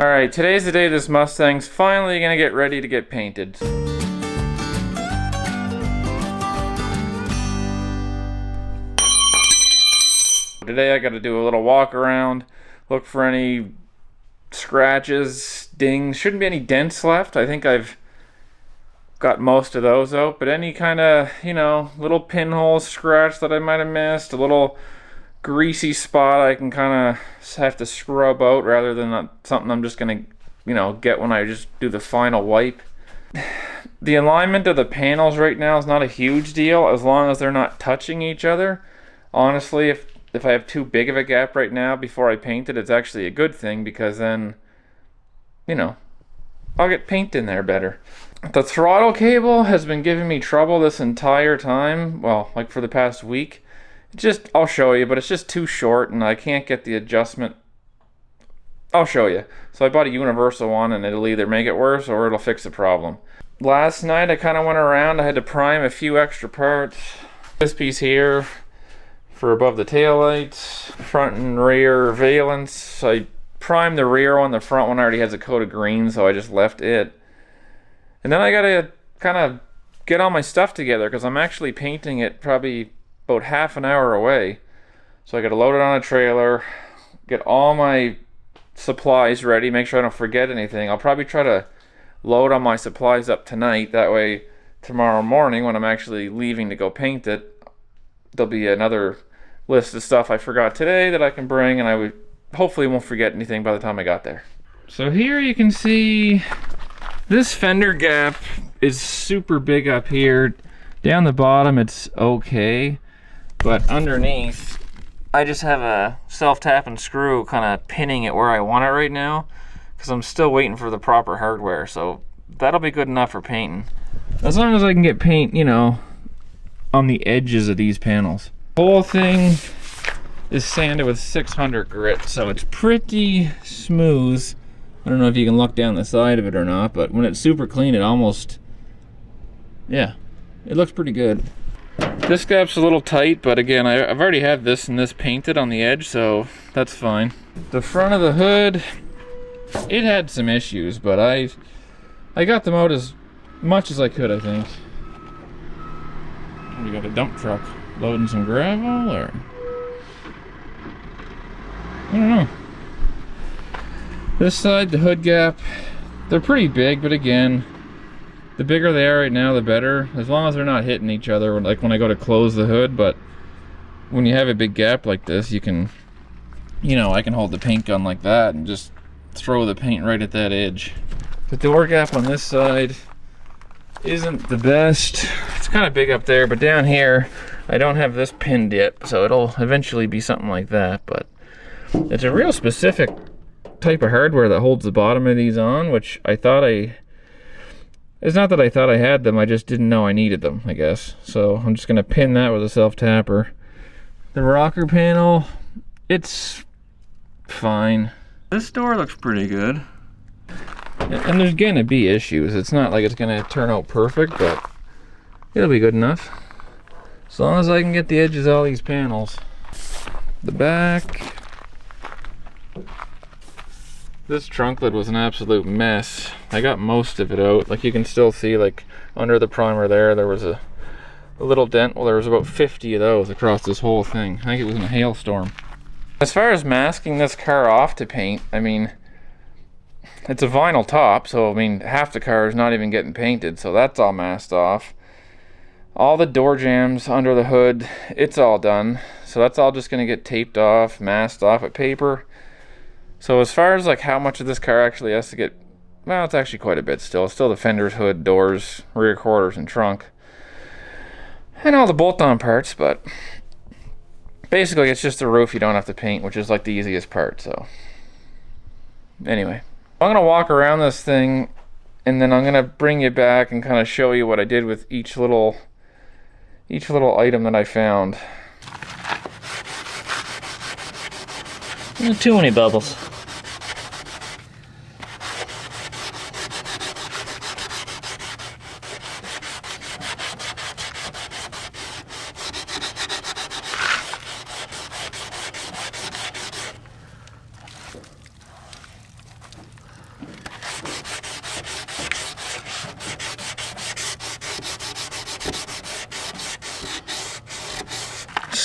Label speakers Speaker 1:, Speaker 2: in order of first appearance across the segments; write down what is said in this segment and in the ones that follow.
Speaker 1: Alright, today's the day this Mustang's finally gonna get ready to get painted. Today I gotta do a little walk around, look for any scratches, dings. Shouldn't be any dents left. I think I've got most of those out, but any kind of, little pinhole scratch that I might have missed, a little greasy spot I can kind of have to scrub out rather than something I'm just gonna get when I just do the final wipe. The alignment of the panels right now is not a huge deal as long as they're not touching each other. Honestly, if I have too big of a gap right now before I paint it, it's actually a good thing because then I'll get paint in there better. The throttle cable has been giving me trouble this entire time, well, like for the past week. I'll show you, but it's just too short and I can't get the adjustment. I'll show you. So I bought a universal one and it'll either make it worse or it'll fix the problem. Last night I kind of went around, I had to prime a few extra parts. This piece here for above the taillights, front and rear valence. I primed the rear one, the front one already has a coat of green, so I just left it. And then I gotta kind of get all my stuff together because I'm actually painting it probably about half an hour away. So I gotta load it on a trailer, get all my supplies ready, make sure I don't forget anything. I'll probably try to load all my supplies up tonight, that way tomorrow morning when I'm actually leaving to go paint it, there'll be another list of stuff I forgot today that I can bring, and I hopefully won't forget anything by the time I got there. So here you can see this fender gap is super big up here. Down the bottom it's okay, but underneath I just have a self-tapping screw kind of pinning it where I want it right now because I'm still waiting for the proper hardware, so that'll be good enough for painting. As long as I can get paint, on the edges of these panels. The whole thing is sanded with 600 grit, so it's pretty smooth. I don't know if you can look down the side of it or not, but when it's super clean, it looks pretty good. This gap's a little tight, but again, I've already had this and this painted on the edge, so that's fine. The front of the hood, it had some issues, but I got them out as much as I could, I think. We got a dump truck loading some gravel, or I don't know. This side, the hood gap, they're pretty big, but again, the bigger they are right now, the better, as long as they're not hitting each other, like when I go to close the hood. But when you have a big gap like this, you can, I can hold the paint gun like that and just throw the paint right at that edge. The door gap on this side isn't the best. It's kind of big up there, but down here, I don't have this pinned yet, so it'll eventually be something like that. But it's a real specific type of hardware that holds the bottom of these on, which it's not that I thought I had them, I just didn't know I needed them, I guess. So I'm just gonna pin that with a self-tapper. The rocker panel, it's fine. This door looks pretty good. And there's gonna be issues. It's not like it's gonna turn out perfect, but it'll be good enough. As long as I can get the edges of all these panels. The back. This trunk lid was an absolute mess. I got most of it out. Like you can still see, like under the primer there was a little dent. Well, there was about 50 of those across this whole thing. I think it was in a hailstorm. As far as masking this car off to paint, I mean, it's a vinyl top, so I mean half the car is not even getting painted, so that's all masked off. All the door jambs under the hood, it's all done. So that's all just gonna get taped off, masked off with paper. So as far as like how much of this car actually has to get, well, it's actually quite a bit still. It's still the fenders, hood, doors, rear quarters, and trunk. And all the bolt-on parts, but basically it's just the roof you don't have to paint, which is like the easiest part, so. Anyway, I'm gonna walk around this thing and then I'm gonna bring you back and kind of show you what I did with each little item that I found.
Speaker 2: Too many bubbles.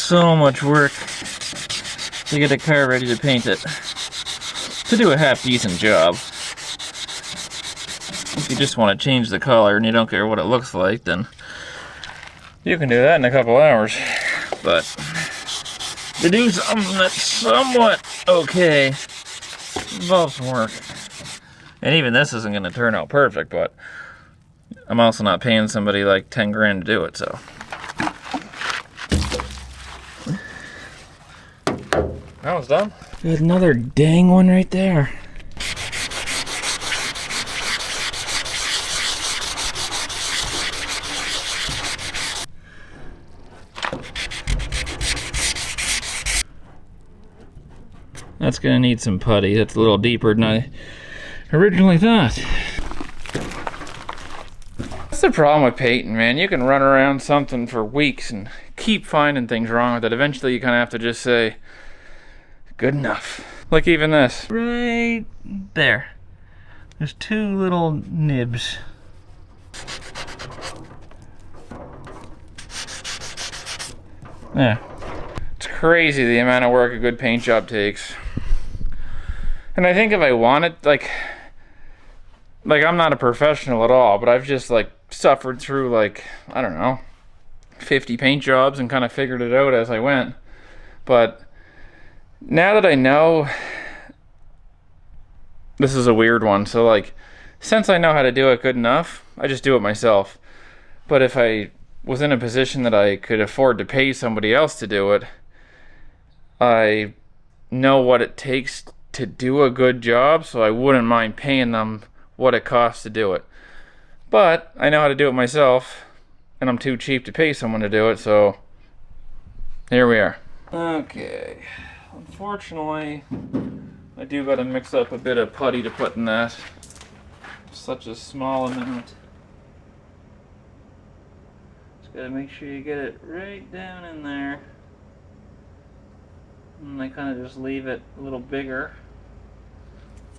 Speaker 1: so much work to get a car ready to paint it. To do a half-decent job. If you just want to change the color and you don't care what it looks like, then you can do that in a couple hours. But to do something that's somewhat okay involves some work. And even this isn't going to turn out perfect, but I'm also not paying somebody like 10 grand to do it, so. That one's done. There's another dang one right there. That's gonna need some putty. That's a little deeper than I originally thought. That's the problem with painting, man. You can run around something for weeks and keep finding things wrong with it. Eventually you kind of have to just say, good enough. Like even this. Right there. There's two little nibs. Yeah. It's crazy the amount of work a good paint job takes. And I think if I wanted, like I'm not a professional at all, but I've just like suffered through like, I don't know, 50 paint jobs and kind of figured it out as I went. But now that I know, this is a weird one. So like, since I know how to do it good enough, I just do it myself. But if I was in a position that I could afford to pay somebody else to do it, I know what it takes to do a good job, so I wouldn't mind paying them what it costs to do it. But I know how to do it myself, and I'm too cheap to pay someone to do it, so here we are. Okay, unfortunately, I do gotta mix up a bit of putty to put in that. Such a small amount. Just gotta make sure you get it right down in there. And I kind of just leave it a little bigger.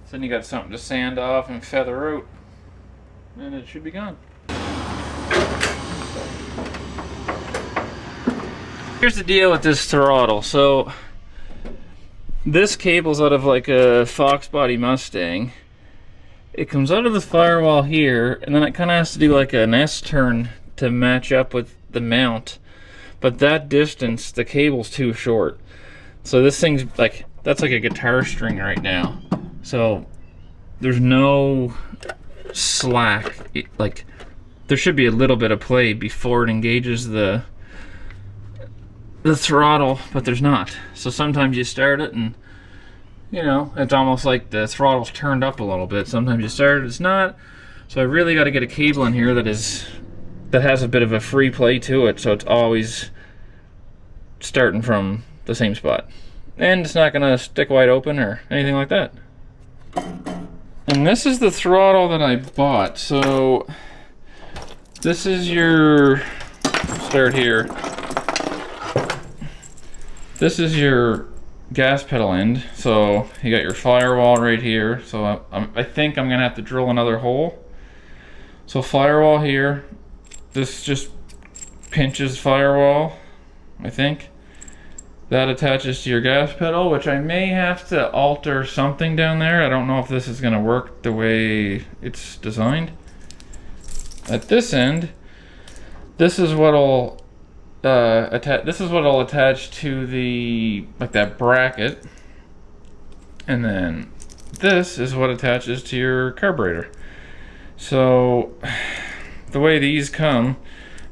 Speaker 1: So then you got something to sand off and feather out. And it should be gone. Here's the deal with this throttle. So this cable's out of like a Fox body Mustang. It comes out of the firewall here, and then it kind of has to do like an S-turn to match up with the mount. But that distance, the cable's too short. So this thing's like, that's like a guitar string right now. So there's no slack. Like there should be a little bit of play before it engages the throttle, but there's not. So sometimes you start it and, you know, it's almost like the throttle's turned up a little bit. Sometimes you start it, it's not. So I really got to get a cable in here that has a bit of a free play to it, so it's always starting from the same spot. And it's not gonna stick wide open or anything like that. And this is the throttle that I bought. So this is your, start here. This is your gas pedal end. So you got your firewall right here. So I think I'm gonna have to drill another hole. So firewall here. This just pinches firewall, I think. That attaches to your gas pedal, which I may have to alter something down there. I don't know if this is going to work the way it's designed. At this end, this is what'll attach to the, like that bracket, and then this is what attaches to your carburetor. So the way these come,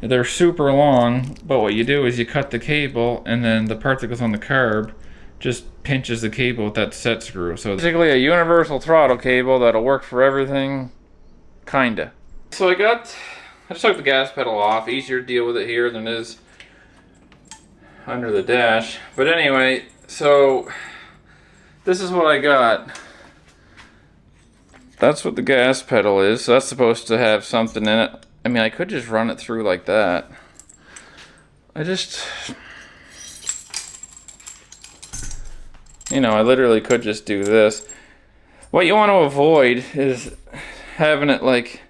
Speaker 1: they're super long, but what you do is you cut the cable, and then the part that goes on the carb just pinches the cable with that set screw. So it's basically a universal throttle cable that'll work for everything, kinda. So I just took the gas pedal off. Easier to deal with it here than it is under the dash. But anyway, so this is what I got. That's what the gas pedal is. So that's supposed to have something in it. I mean, I could just run it through like that. You know, I literally could just do this. What you want to avoid is having it like,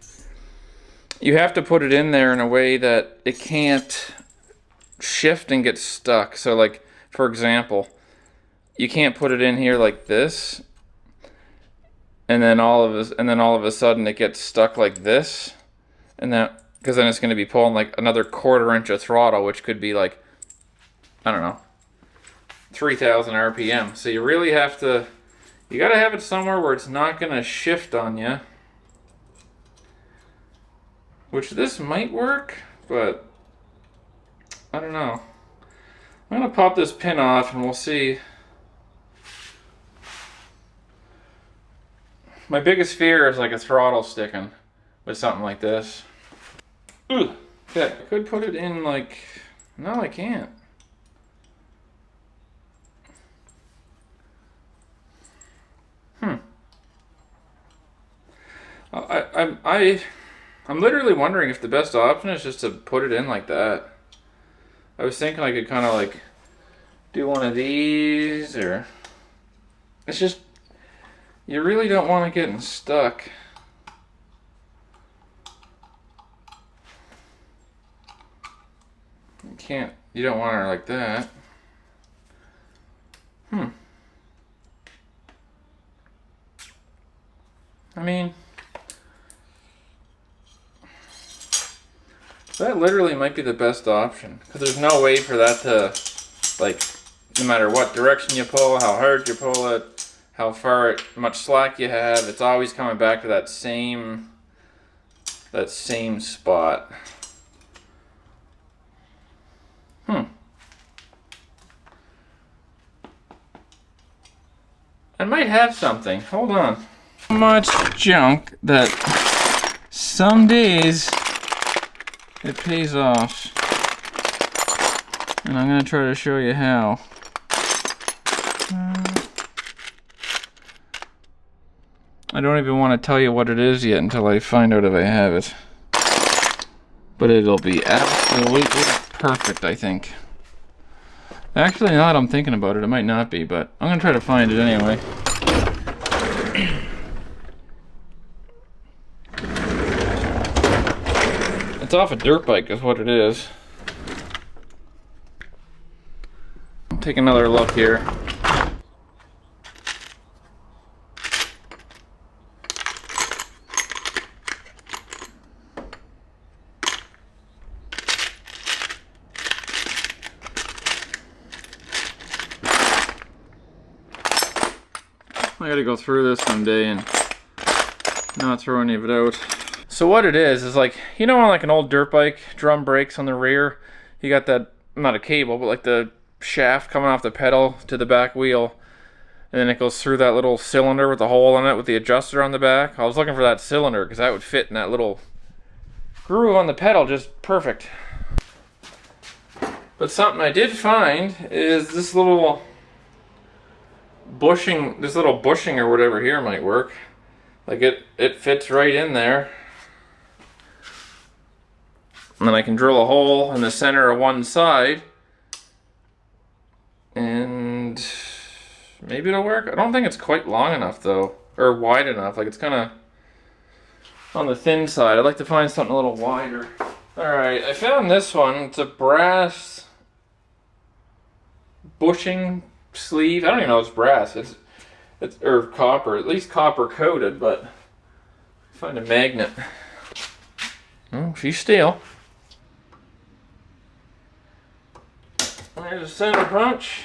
Speaker 1: you have to put it in there in a way that it can't shift and get stuck. So like, for example, you can't put it in here like this, and then all of a sudden it gets stuck like this, and that, because then it's going to be pulling like another 1/4 inch of throttle, which could be like, I don't know, 3,000 RPM. So you really have to, you got to have it somewhere where it's not going to shift on you. Which this might work, but I don't know. I'm going to pop this pin off and we'll see. My biggest fear is like a throttle sticking with something like this. Ooh, okay, I could put it in like, no I can't. I'm literally wondering if the best option is just to put it in like that. I was thinking I could kind of like do one of these, or it's just, you really don't want it getting stuck. You don't want her like that. I mean, that literally might be the best option, because there's no way for that to, like, no matter what direction you pull, how hard you pull it, how much slack you have, it's always coming back to that same spot. I might have something. Hold on. So much junk that some days it pays off. And I'm going to try to show you how. I don't even want to tell you what it is yet until I find out if I have it. But it'll be absolutely perfect, I think. Actually, now that I'm thinking about it, it might not be, but I'm going to try to find it anyway. It's off a dirt bike is what it is. I'll take another look here. I gotta go through this someday and not throw any of it out. So what it is like, you know, on like an old dirt bike, drum brakes on the rear, you got that, not a cable, but like the shaft coming off the pedal to the back wheel, and then it goes through that little cylinder with the hole in it with the adjuster on the back. I was looking for that cylinder because that would fit in that little groove on the pedal just perfect. But something I did find is this little bushing, or whatever here might work. Like it fits right in there. And then I can drill a hole in the center of one side, and maybe it'll work. I don't think it's quite long enough though, or wide enough. Like it's kind of on the thin side. I'd like to find something a little wider. Alright, I found this one. It's a brass bushing sleeve. I don't even know if it's brass. It's or copper, at least copper coated, but find a magnet. Oh, she's steel. There's a center punch.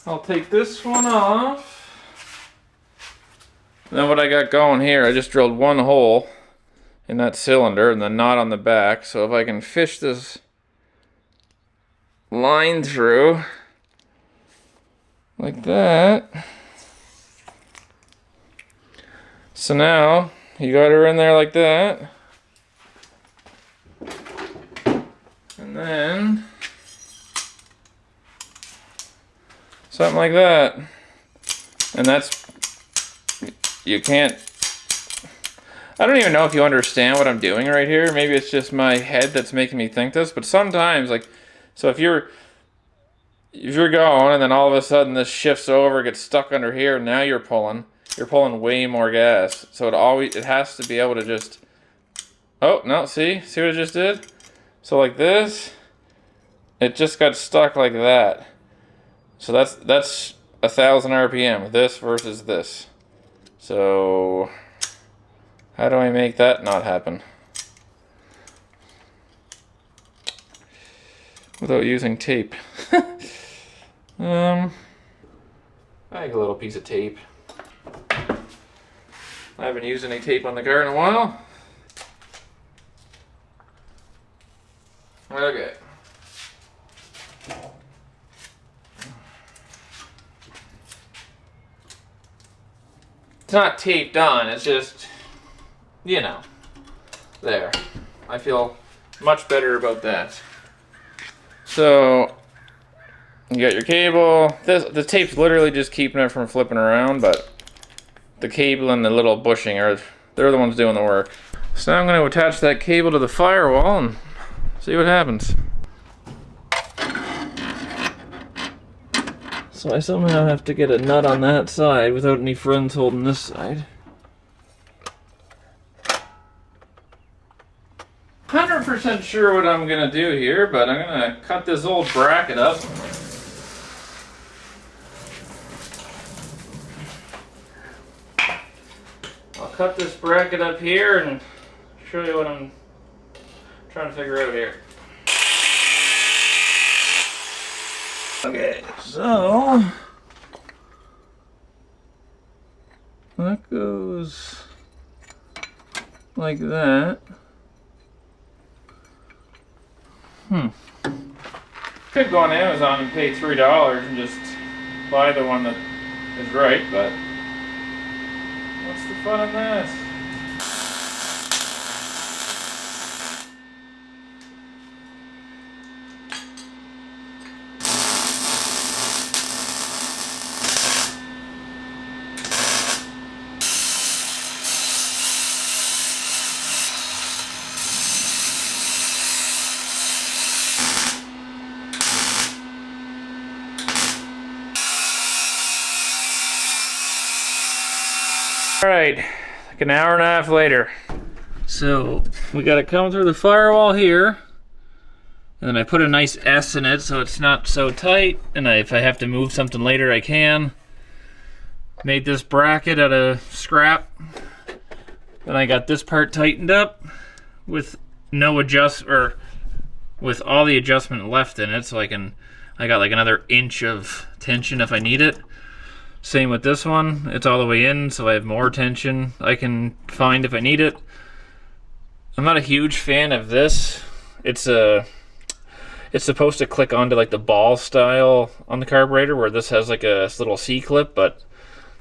Speaker 1: I'll take this one off. Then what I got going here, I just drilled one hole in that cylinder and the knot on the back. So if I can fish this line through like that. So now you got her in there like that. And then something like that. And that's, you can't, I don't even know if you understand what I'm doing right here. Maybe it's just my head that's making me think this, but sometimes, like, so if you're going and then all of a sudden this shifts over, gets stuck under here, now you're pulling way more gas. So it has to be able to just Oh, no, see what I just did? So like this, it just got stuck like that. So that's 1,000 RPM, this versus this. So how do I make that not happen? Without using tape. I like a little piece of tape. I haven't used any tape on the car in a while. Okay. It's not taped on, it's just, you know, there. I feel much better about that. So, you got your cable. The tape's literally just keeping it from flipping around, but the cable and the little bushing they're the ones doing the work. So now I'm going to attach that cable to the firewall and see what happens. So I somehow have to get a nut on that side without any friends holding this side. 100% sure what I'm gonna do here, but I'm gonna cut this old bracket up. I'll cut this bracket up here and show you what I'm trying to figure out here. Okay, so that goes like that. Could go on Amazon and pay $3 and just buy the one that is right, but what's the fun in that? Alright, like an hour and a half later. So we got it coming through the firewall here. And then I put a nice S in it so it's not so tight. And if I have to move something later, I can. Made this bracket out of scrap. Then I got this part tightened up with no with all the adjustment left in it, so I got like another inch of tension if I need it. Same with this one, it's all the way in, so I have more tension I can find if I need it. I'm not a huge fan of this. It's supposed to click onto like the ball style on the carburetor, where this has like a little C-clip, but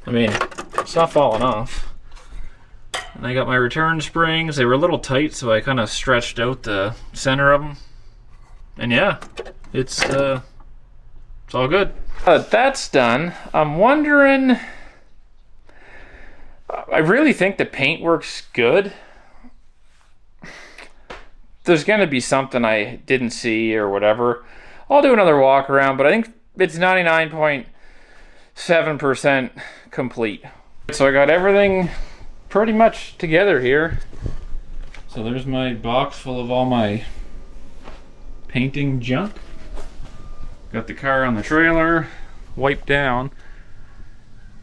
Speaker 1: I mean, it's not falling off. And I got my return springs. They were a little tight, so I kind of stretched out the center of them. And yeah, it's all good. That's done. I'm wondering, I really think the paint works good. There's gonna be something I didn't see or whatever. I'll do another walk around, but I think it's 99.7% complete. So I got everything pretty much together here. So there's my box full of all my painting junk. Got the car on the trailer, wiped down.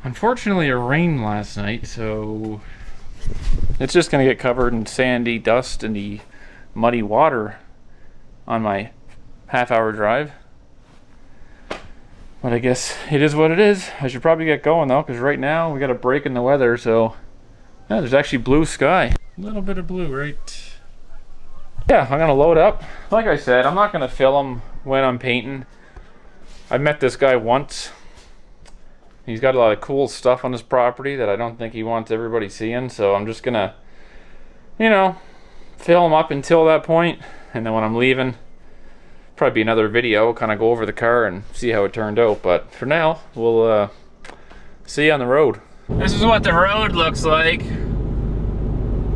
Speaker 1: Unfortunately, it rained last night, so it's just gonna get covered in sandy dust and the muddy water on my half-hour drive. But I guess it is what it is. I should probably get going though, because right now we got a break in the weather, so yeah, there's actually blue sky. A little bit of blue, right? Yeah, I'm gonna load up. Like I said, I'm not gonna film when I'm painting. I met this guy once. He's got a lot of cool stuff on his property that I don't think he wants everybody seeing, so I'm just gonna, you know, film up until that point, and then when I'm leaving, probably be another video, kind of go over the car and see how it turned out. But for now, we'll see you on the road. This is what the road looks like.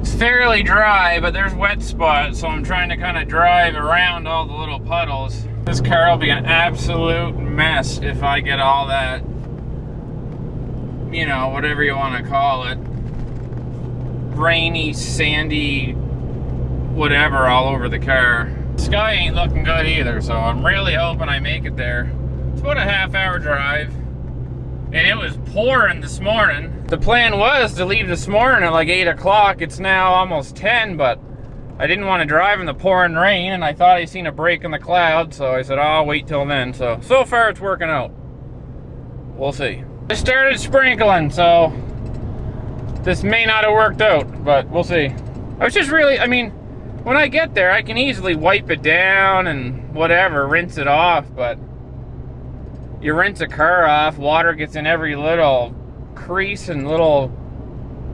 Speaker 1: It's fairly dry, but there's wet spots, so I'm trying to kind of drive around all the little puddles. This car will be an absolute mess if I get all that, you know, whatever you want to call it, rainy, sandy whatever all over the car. Sky ain't looking good either, so I'm really hoping I make it there. It's about a half-hour drive, and it was pouring this morning. The plan was to leave this morning at like 8 o'clock. It's now almost 10, but I didn't want to drive in the pouring rain, and I thought I seen a break in the cloud, so I said, oh, I'll wait till then. So far it's working out. We'll see. I started sprinkling, so this may not have worked out, but we'll see. I was just really, I mean, when I get there, I can easily wipe it down and whatever, rinse it off, but you rinse a car off, water gets in every little crease and little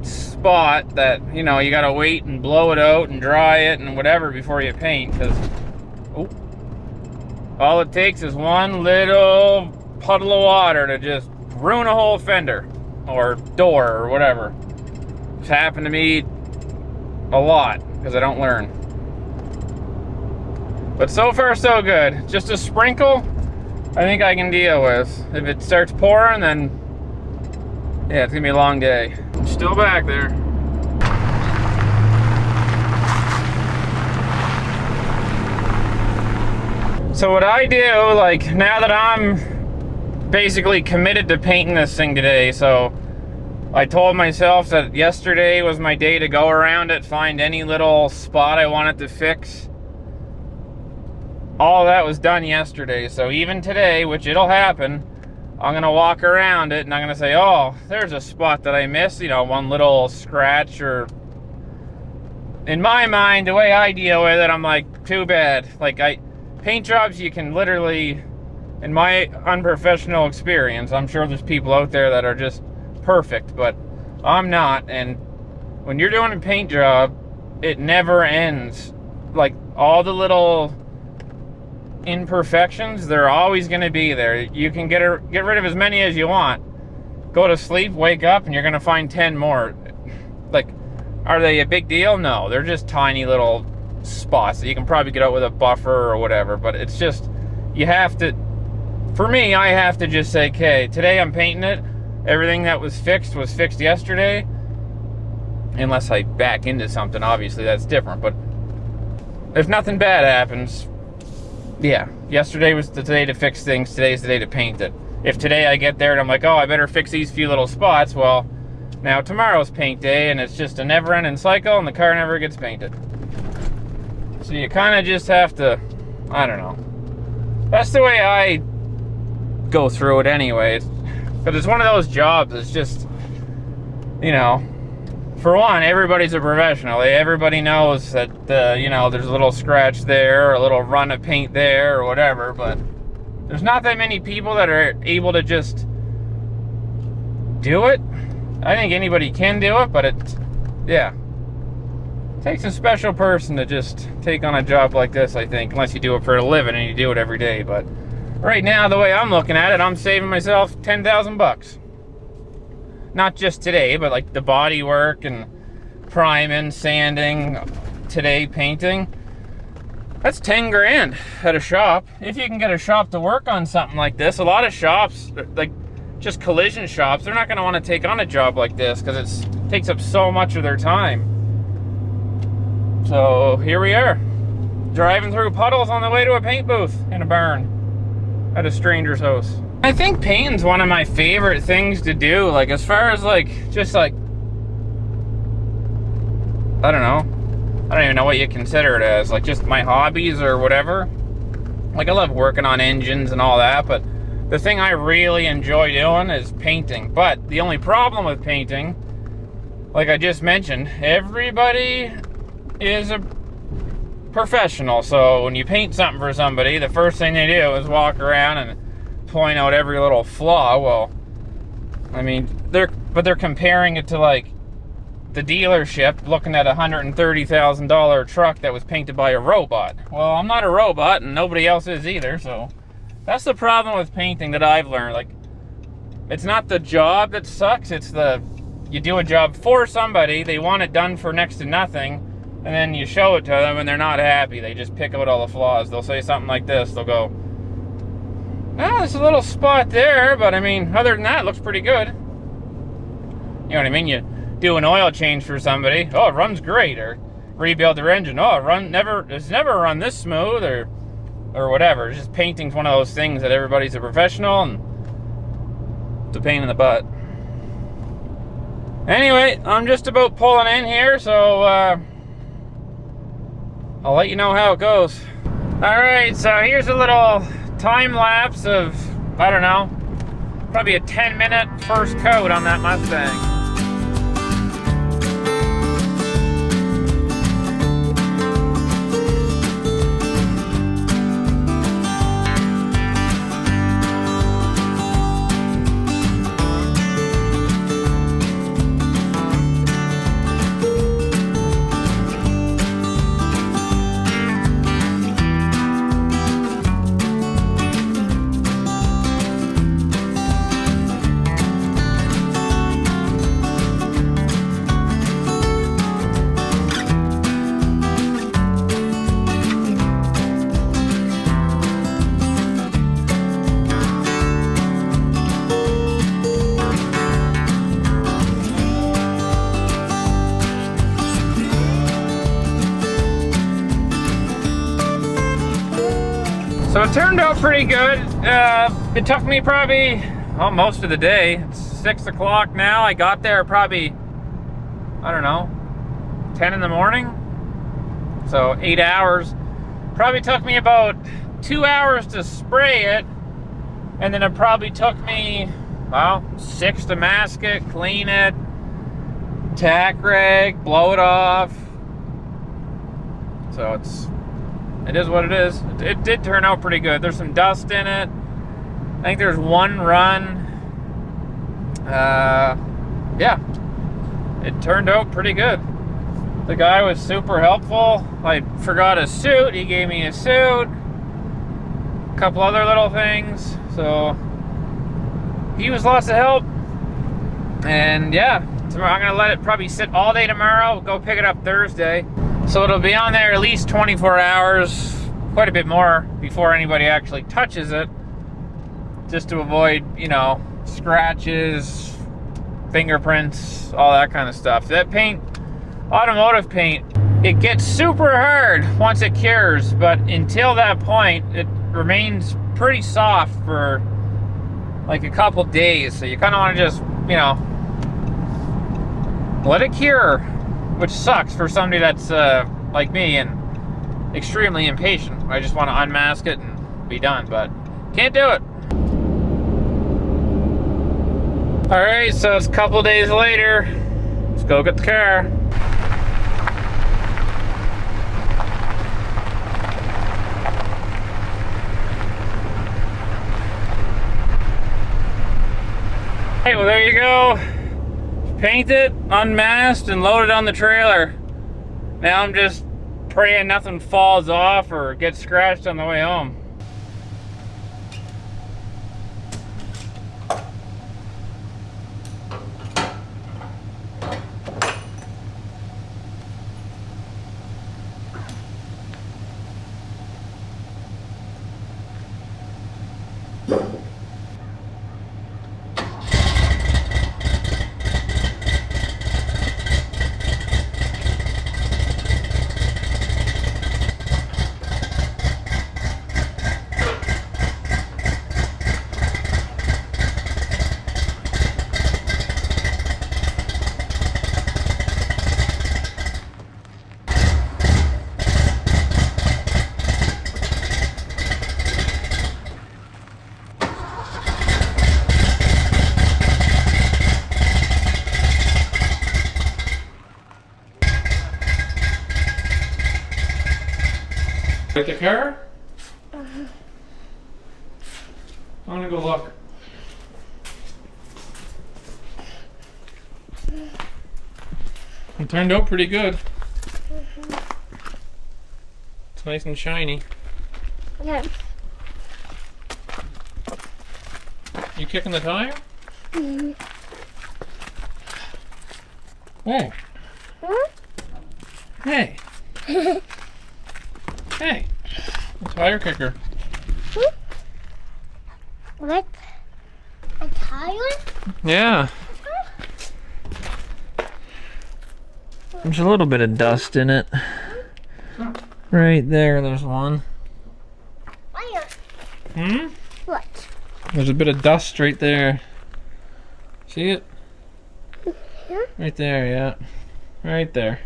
Speaker 1: spot that, you know, you gotta wait and blow it out and dry it and whatever before you paint, because all it takes is one little puddle of water to just ruin a whole fender or door or whatever. It's happened to me a lot because I don't learn. But so far so good. Just a sprinkle I think I can deal with. If it starts pouring, then yeah, it's gonna be a long day. I'm still back there. So what I do, like, now that I'm basically committed to painting this thing today, so I told myself that yesterday was my day to go around it, find any little spot I wanted to fix. All that was done yesterday, so even today, which it'll happen, I'm gonna walk around it and I'm gonna say, oh, there's a spot that I missed, you know, one little scratch. Or in my mind, the way I deal with it, I'm like, too bad. Like, paint jobs, you can literally, in my unprofessional experience, I'm sure there's people out there that are just perfect, but I'm not. And when you're doing a paint job, it never ends. Like, all the little imperfections, they're always going to be there. You can get rid of as many as you want. Go to sleep, wake up, and you're going to find 10 more. Like, are they a big deal? No, they're just tiny little spots that you can probably get out with a buffer or whatever. But it's just, you have to, for me, I have to just say, okay, today I'm painting it. Everything that was fixed yesterday. Unless I back into something, obviously that's different. But if nothing bad happens, yeah, yesterday was the day to fix things, today's the day to paint it. If today I get there and I'm like, oh, I better fix these few little spots, well, now tomorrow's paint day, and it's just a never-ending cycle, and the car never gets painted. So you kind of just have to, I don't know. That's the way I go through it anyway. But it's one of those jobs, it's just, you know, for one, everybody's a professional. Everybody knows that, you know, there's a little scratch there, or a little run of paint there, or whatever, but there's not that many people that are able to just do it. I think anybody can do it, but it takes a special person to just take on a job like this, I think, unless you do it for a living and you do it every day. But right now, the way I'm looking at it, I'm saving myself 10,000 bucks. Not just today, but like the body work and priming, sanding, today painting. That's 10 grand at a shop. If you can get a shop to work on something like this. A lot of shops, like just collision shops, they're not going to want to take on a job like this because it takes up so much of their time. So here we are, driving through puddles on the way to a paint booth in a barn at a stranger's house. I think painting's one of my favorite things to do. Like, as far as like, just like, I don't know. I don't even know what you consider it as. Like, just my hobbies or whatever. Like, I love working on engines and all that, but the thing I really enjoy doing is painting. But the only problem with painting, like I just mentioned, everybody is a professional. So when you paint something for somebody, the first thing they do is walk around and point out every little flaw. Well, I mean, they're comparing it to like the dealership looking at a $130,000 truck that was painted by a robot. Well, I'm not a robot, and nobody else is either. So that's the problem with painting that I've learned. Like, it's not the job that sucks, it's you do a job for somebody, they want it done for next to nothing, and then you show it to them and they're not happy. They just pick out all the flaws. They'll say something like this. They'll go, oh, there's a little spot there, but I mean, other than that, it looks pretty good. You know what I mean? You do an oil change for somebody. Oh, it runs great. Or rebuild their engine. Oh, it's never run this smooth or whatever. It's just painting's one of those things that everybody's a professional and it's a pain in the butt. Anyway, I'm just about pulling in here, so I'll let you know how it goes. Alright, so here's a little time lapse of, I don't know, probably a 10-minute first coat on that Mustang. So it turned out pretty good. It took me probably most of the day. It's 6 o'clock now. I got there probably, I don't know, 10 in the morning. So 8 hours. Probably took me about 2 hours to spray it. And then it probably took me, well, 6 to mask it, clean it, tack rag, blow it off. So it is what it is. It did turn out pretty good. There's some dust in it. I think there's one run. Yeah, it turned out pretty good. The guy was super helpful. I forgot a suit. He gave me a suit. A couple other little things. So he was lots of help. And yeah, tomorrow I'm gonna let it probably sit all day tomorrow. Go pick it up Thursday. So it'll be on there at least 24 hours, quite a bit more before anybody actually touches it, just to avoid, you know, scratches, fingerprints, all that kind of stuff. That paint, automotive paint, it gets super hard once it cures, but until that point, it remains pretty soft for like a couple days. So you kind of want to just, you know, let it cure. Which sucks for somebody that's like me and extremely impatient. I just want to unmask it and be done, but can't do it. Alright, so it's a couple days later. Let's go get the car. Hey, well there you go. Painted, unmasked, and loaded on the trailer. Now I'm just praying nothing falls off or gets scratched on the way home. Like the car? I'm gonna go look. It turned out pretty good. It's nice and shiny.
Speaker 2: Yeah.
Speaker 1: You kicking the tire? Mm-hmm. Hey.
Speaker 2: Huh?
Speaker 1: Hey. Hey. A tire kicker.
Speaker 2: What? A tire?
Speaker 1: Yeah. There's a little bit of dust in it. Right there's one.
Speaker 2: Where?
Speaker 1: Hmm?
Speaker 2: What?
Speaker 1: There's a bit of dust right there. See it?
Speaker 2: Here?
Speaker 1: Right there, yeah. Right there.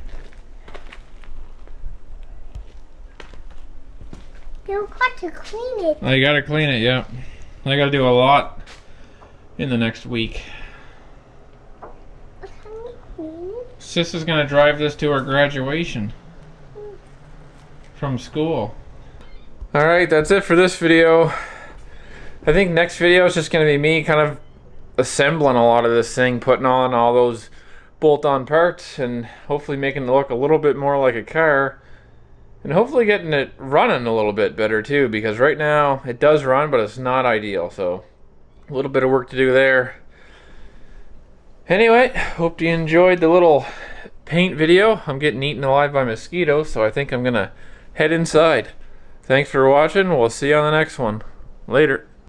Speaker 2: You got to clean it.
Speaker 1: I gotta clean it, yeah. I gotta do a lot in the next week.
Speaker 2: Can we clean it?
Speaker 1: Sis is gonna drive this to her graduation from school. Alright, that's it for this video. I think next video is just gonna be me kind of assembling a lot of this thing, putting on all those bolt-on parts, and hopefully making it look a little bit more like a car. And hopefully getting it running a little bit better too, because right now it does run, but it's not ideal. So a little bit of work to do there. Anyway, hope you enjoyed the little paint video. I'm getting eaten alive by mosquitoes, so I think I'm gonna head inside. Thanks for watching. We'll see you on the next one. Later.